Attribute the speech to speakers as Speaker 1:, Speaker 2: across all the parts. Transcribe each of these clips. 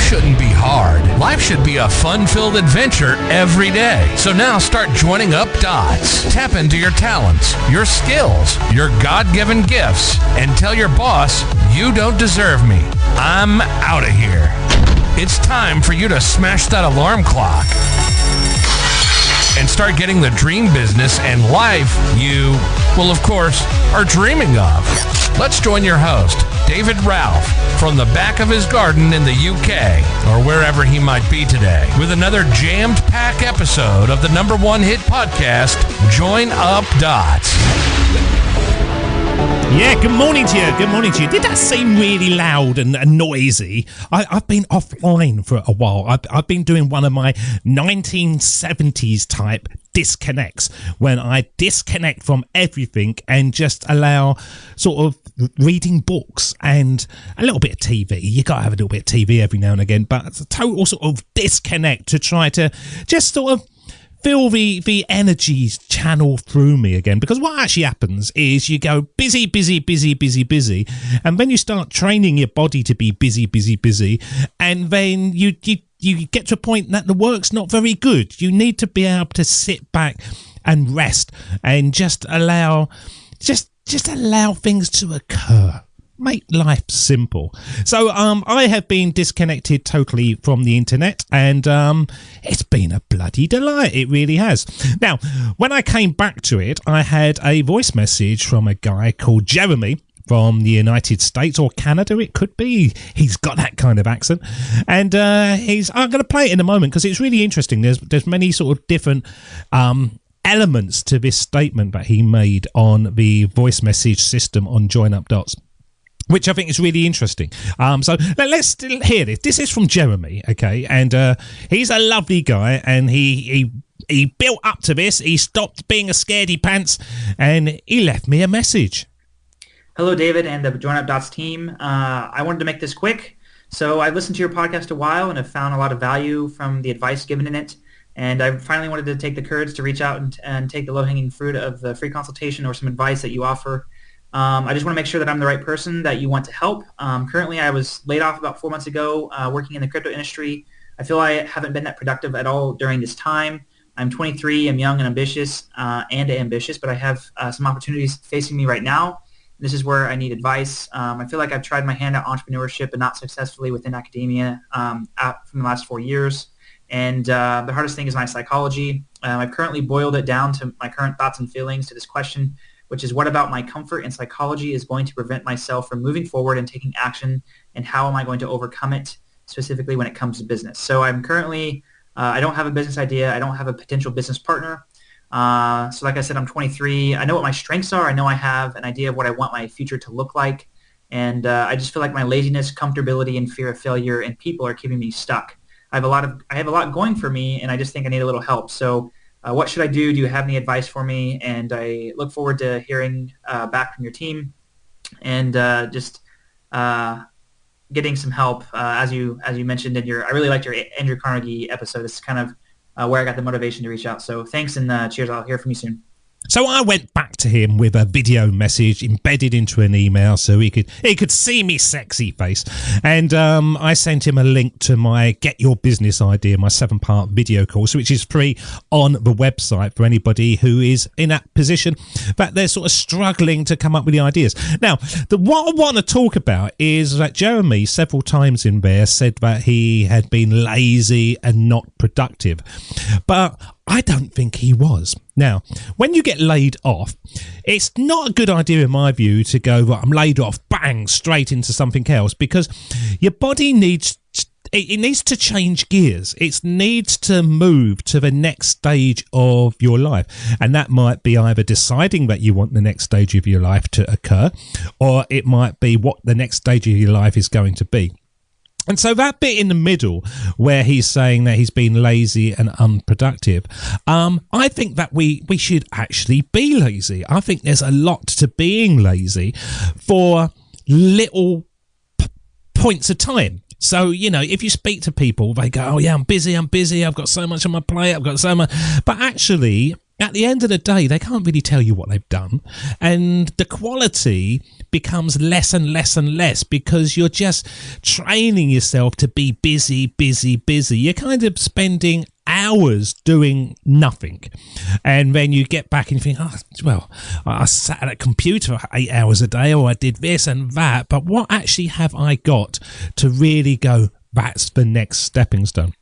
Speaker 1: shouldn't be hard. Life should be a fun-filled adventure every day. So now start joining up dots. Tap into your talents, your skills, your God-given gifts, and tell your boss, you don't deserve me. I'm out of here. It's time for you to smash that alarm clock and start getting the dream business and life you, well, of course, are dreaming of. Let's join your host, David Ralph, from the back of his garden in the UK, or wherever he might be today, with another jammed-packed episode of the #1 hit podcast, Join Up Dots.
Speaker 2: Yeah, good morning to you. Good morning to you. Did that seem really loud and noisy? I've been offline for a while. I've been doing one of my 1970s type disconnects, when I disconnect from everything and just allow sort of reading books and a little bit of TV. You got to have a little bit of TV every now and again, but it's a total sort of disconnect to try to just sort of feel the energies channel through me again. Because what actually happens is you go busy, and then you start training your body to be busy, and then you get to a point that the work's not very good. You need to be able to sit back and rest and just allow things to occur. Make life simple. So I have been disconnected totally from the internet, and it's been a bloody delight. It really has. Now, when I came back to it, I had a voice message from a guy called Jeremy from the United States or Canada. It could be. He's got that kind of accent, and I'm going to play it in a moment because it's really interesting. There's many sort of different elements to this statement that he made on the voice message system on Join Up Dots, which I think is really interesting. So let's hear this. This is from Jeremy, okay? And he's a lovely guy, and he built up to this. He stopped being a scaredy pants, and he left me a message.
Speaker 3: Hello, David and the Join Up Dots team. I wanted to make this quick. So I've listened to your podcast a while and have found a lot of value from the advice given in it. And I finally wanted to take the courage to reach out and take the low-hanging fruit of the free consultation or some advice that you offer. I just want to make sure that I'm the right person that you want to help. Currently, I was laid off about 4 months ago working in the crypto industry. I feel I haven't been that productive at all during this time. I'm 23, I'm young and ambitious, but I have some opportunities facing me right now. This is where I need advice. I feel like I've tried my hand at entrepreneurship, but not successfully within academia from the last 4 years. And the hardest thing is my psychology. I've currently boiled it down to my current thoughts and feelings to this question, which is what about my comfort and psychology is going to prevent myself from moving forward and taking action, and how am I going to overcome it specifically when it comes to business? So I'm currently, I don't have a business idea. I don't have a potential business partner. So like I said, I'm 23. I know what my strengths are. I know I have an idea of what I want my future to look like. And I just feel like my laziness, comfortability, and fear of failure and people are keeping me stuck. I have a lot going for me, and I just think I need a little help. So what should I do? Do you have any advice for me? And I look forward to hearing back from your team, and just getting some help. As you mentioned in I really liked your Andrew Carnegie episode. This is kind of where I got the motivation to reach out. So thanks, and cheers. I'll hear from you soon.
Speaker 2: So I went back to him with a video message embedded into an email so he could see me sexy face. And I sent him a link to my Get Your Business Idea, my 7-part video course, which is free on the website for anybody who is in that position that they're sort of struggling to come up with the ideas. Now, what I want to talk about is that Jeremy several times in there said that he had been lazy and not productive. But I don't think he was. Now, when you get laid off, it's not a good idea in my view to go, well, I'm laid off, bang, straight into something else, because your body needs to change gears. It needs to move to the next stage of your life. And that might be either deciding that you want the next stage of your life to occur, or it might be what the next stage of your life is going to be. And so that bit in the middle where he's saying that he's been lazy and unproductive, I think that we should actually be lazy. I think there's a lot to being lazy for little points of time. So, you know, if you speak to people, they go, oh yeah, I'm busy, I've got so much on my plate, I've got so much. But actually, at the end of the day, they can't really tell you what they've done. And the quality becomes less and less and less because you're just training yourself to be busy. You're kind of spending hours doing nothing, and then you get back and you think, I sat at a computer for 8 hours a day, or I did this and that, but what actually have I got to really go, that's the next stepping stone?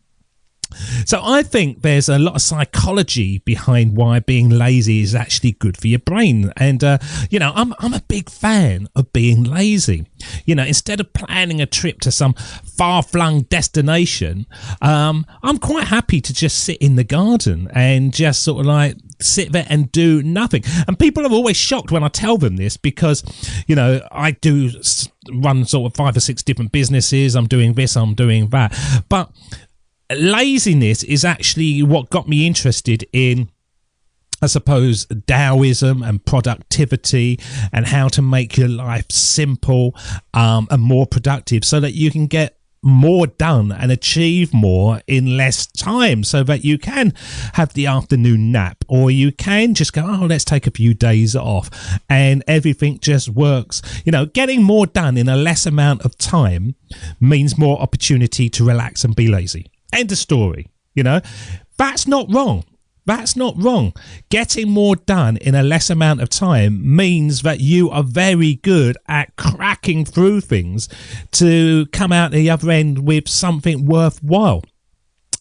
Speaker 2: So I think there's a lot of psychology behind why being lazy is actually good for your brain. And, I'm a big fan of being lazy. Instead of planning a trip to some far-flung destination, I'm quite happy to just sit in the garden and just sort of like sit there and do nothing. And people are always shocked when I tell them this because, I do run sort of 5 or 6 different businesses. I'm doing this, I'm doing that. But laziness is actually what got me interested in, I suppose, Taoism and productivity and how to make your life simple and more productive so that you can get more done and achieve more in less time, so that you can have the afternoon nap, or you can just go, let's take a few days off, and everything just works. Getting more done in a less amount of time means more opportunity to relax and be lazy. End of story. That's not wrong. That's not wrong. Getting more done in a less amount of time means that you are very good at cracking through things to come out the other end with something worthwhile.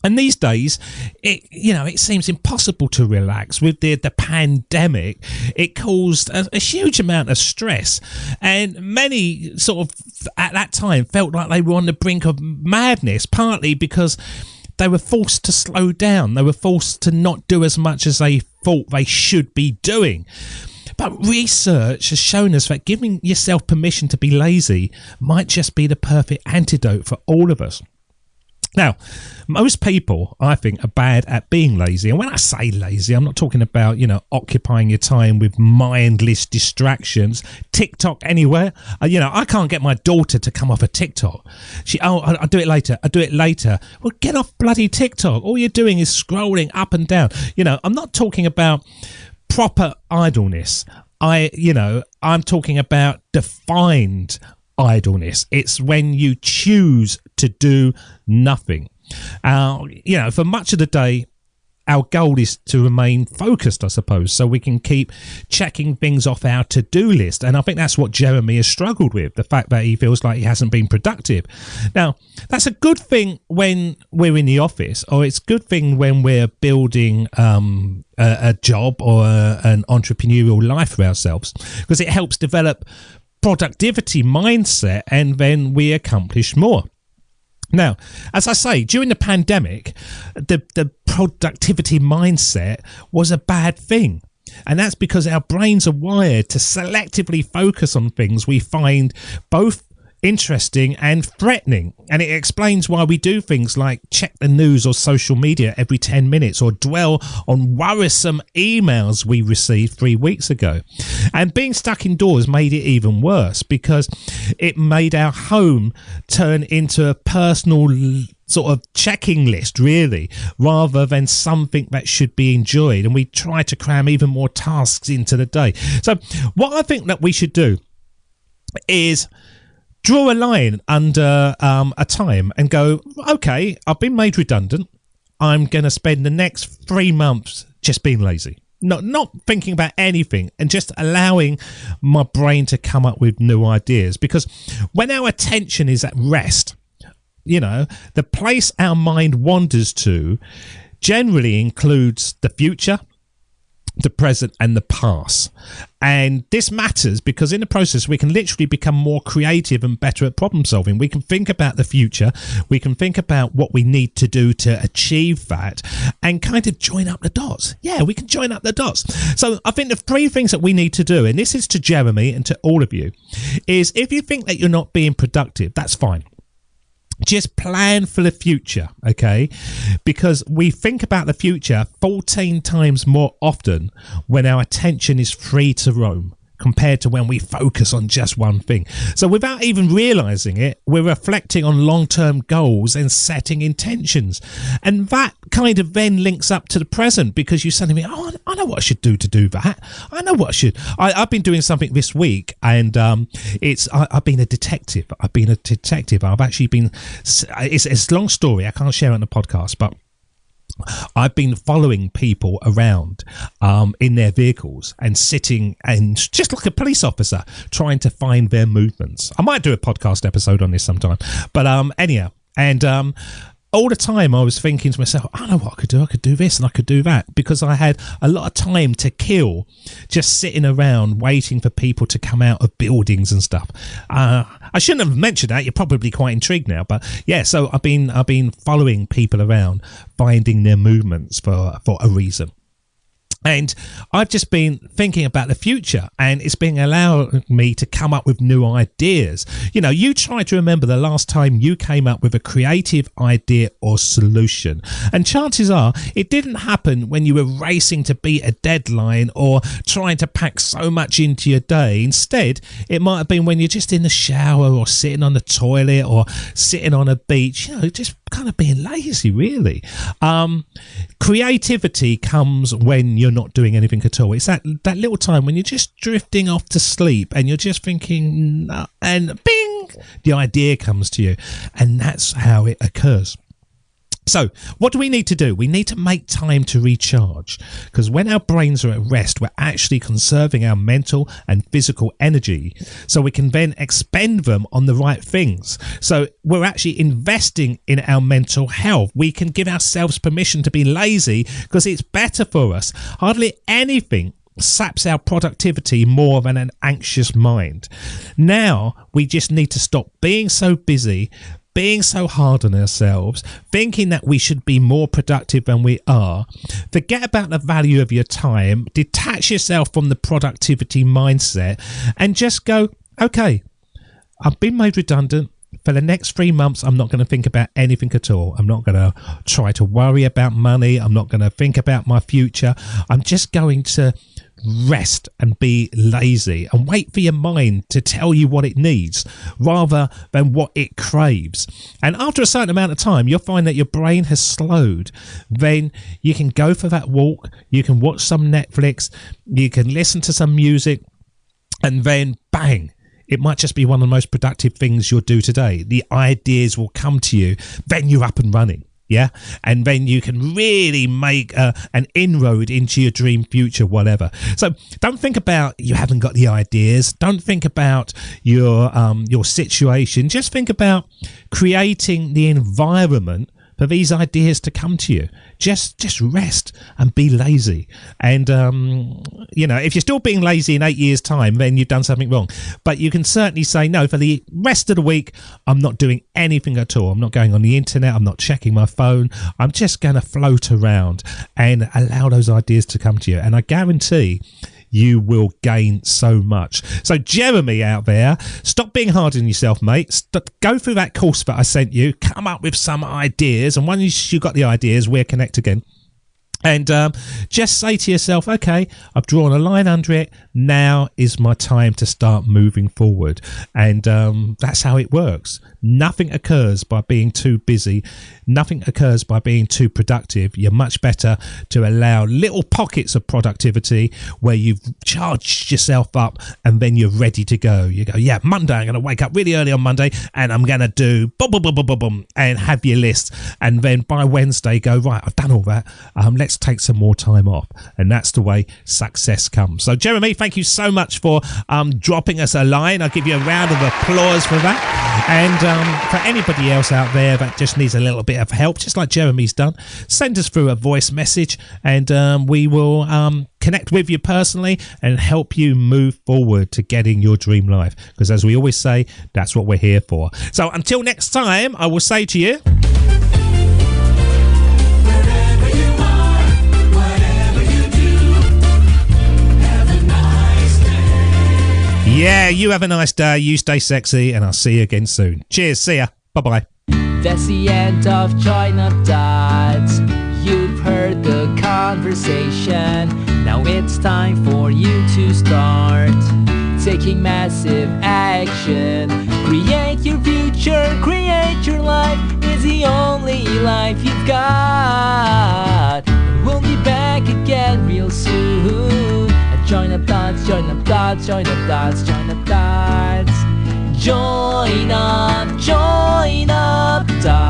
Speaker 2: And these days, it seems impossible to relax. With the pandemic, it caused a huge amount of stress. And many sort of, at that time, felt like they were on the brink of madness, partly because they were forced to slow down. They were forced to not do as much as they thought they should be doing. But research has shown us that giving yourself permission to be lazy might just be the perfect antidote for all of us. Now, most people, I think, are bad at being lazy. And when I say lazy, I'm not talking about, occupying your time with mindless distractions. TikTok anywhere. I can't get my daughter to come off of TikTok. I'll do it later. I'll do it later. Well, get off bloody TikTok. All you're doing is scrolling up and down. I'm not talking about proper idleness. I'm talking about defined idleness. It's when you choose to do nothing. For much of the day, our goal is to remain focused, I suppose, so we can keep checking things off our to-do list. And I think that's what Jeremy has struggled with, the fact that he feels like he hasn't been productive. Now, that's a good thing when we're in the office, or it's a good thing when we're building a job or an entrepreneurial life for ourselves, because it helps develop productivity mindset, and then we accomplish more. Now, as I say, during the pandemic, the productivity mindset was a bad thing. And that's because our brains are wired to selectively focus on things we find both interesting and threatening. And it explains why we do things like check the news or social media every 10 minutes, or dwell on worrisome emails we received 3 weeks ago. And being stuck indoors made it even worse, because it made our home turn into a personal sort of checking list, really, rather than something that should be enjoyed. And we try to cram even more tasks into the day. So what I think that we should do is draw a line under a time and go, okay, I've been made redundant. I'm going to spend the next 3 months just being lazy. Not thinking about anything, and just allowing my brain to come up with new ideas. Because when our attention is at rest, the place our mind wanders to generally includes the future, the present, and the past. And this matters because in the process we can literally become more creative and better at problem solving. We can think about the future, we can think about what we need to do to achieve that, and kind of join up the dots. Yeah, we can join up the dots. So I think the 3 things that we need to do, and this is to Jeremy and to all of you, is if you think that you're not being productive, that's fine. Just plan for the future, okay? Because we think about the future 14 times more often when our attention is free to roam. compared to when we focus on just one thing. So without even realizing it, we're reflecting on long-term goals and setting intentions. And that kind of then links up to the present, because you suddenly think, oh, I know what I should do to do that. I know what I should. I've been doing something this week, and I've been a detective. I've actually been, it's a long story. I can't share it on the podcast, but I've been following people around in their vehicles and sitting and just like a police officer trying to find their movements. I might do a podcast episode on this sometime, but anyhow, and all the time I was thinking to myself, I know what I could do. I could do this and I could do that, because I had a lot of time to kill just sitting around waiting for people to come out of buildings and stuff. I shouldn't have mentioned that. You're probably quite intrigued now, but yeah. So I've been following people around, finding their movements for a reason. And I've just been thinking about the future, and it's been allowing me to come up with new ideas. You know, you try to remember the last time you came up with a creative idea or solution. And chances are it didn't happen when you were racing to beat a deadline or trying to pack so much into your day. Instead, it might have been when you're just in the shower or sitting on the toilet or sitting on a beach, you know, just kind of being lazy, really. Creativity comes when you're not doing anything at all. It's that little time when you're just drifting off to sleep and you're just thinking, and bing, the idea comes to you. And that's how it occurs. So what do we need to do? We need to make time to recharge, because when our brains are at rest, we're actually conserving our mental and physical energy, so we can then expend them on the right things. So we're actually investing in our mental health. We can give ourselves permission to be lazy because it's better for us. Hardly anything saps our productivity more than an anxious mind. Now we just need to stop being so busy, being so hard on ourselves, thinking that we should be more productive than we are. Forget about the value of your time, detach yourself from the productivity mindset, and just go, okay, I've been made redundant. For the next 3 months, I'm not going to think about anything at all. I'm not going to try to worry about money. I'm not going to think about my future. I'm just going to rest and be lazy and wait for your mind to tell you what it needs rather than what it craves. And after a certain amount of time, you'll find that your brain has slowed. Then you can go for that walk, you can watch some Netflix, you can listen to some music, and then bang, it might just be one of the most productive things you'll do today. The ideas will come to you, then you're up and running. Yeah, and then you can really make an inroad into your dream future, whatever. So don't think about you haven't got the ideas. Don't think about your situation. Just think about creating the environment for these ideas to come to you. Just rest and be lazy. And you know, if you're still being lazy in 8 years' time, then you've done something wrong. But you can certainly say, no, for the rest of the week, I'm not doing anything at all. I'm not going on the internet. I'm not checking my phone. I'm just going to float around and allow those ideas to come to you. And I guarantee you will gain so much. So Jeremy out there, stop being hard on yourself, mate. Go through that course that I sent you. Come up with some ideas. And once you've got the ideas, we'll connect again. And just say to yourself, okay, I've drawn a line under it. Now is my time to start moving forward. And that's how it works. Nothing occurs by being too busy. Nothing occurs by being too productive. You're much better to allow little pockets of productivity where you've charged yourself up and then you're ready to go. You go, yeah, Monday, I'm going to wake up really early on Monday and I'm going to do boom, boom, boom, boom, boom, boom, and have your list. And then by Wednesday, go, right, I've done all that. Let's take some more time off. And that's the way success comes. So Jeremy, thank you so much for dropping us a line. I'll give you a round of applause for that. And for anybody else out there that just needs a little bit of help, just like Jeremy's done, send us through a voice message and we will connect with you personally and help you move forward to getting your dream life. Because as we always say, that's what we're here for. So until next time, I will say to you, yeah, you have a nice day. You stay sexy, and I'll see you again soon. Cheers. See ya. Bye-bye.
Speaker 4: That's the end of Join Up Dots. You've heard the conversation. Now it's time for you to start taking massive action. Create your future, create your life. It's the only life you've got. We'll be back again real soon. Join up dots, join up dots, join up dots, join up dots. Join up dots.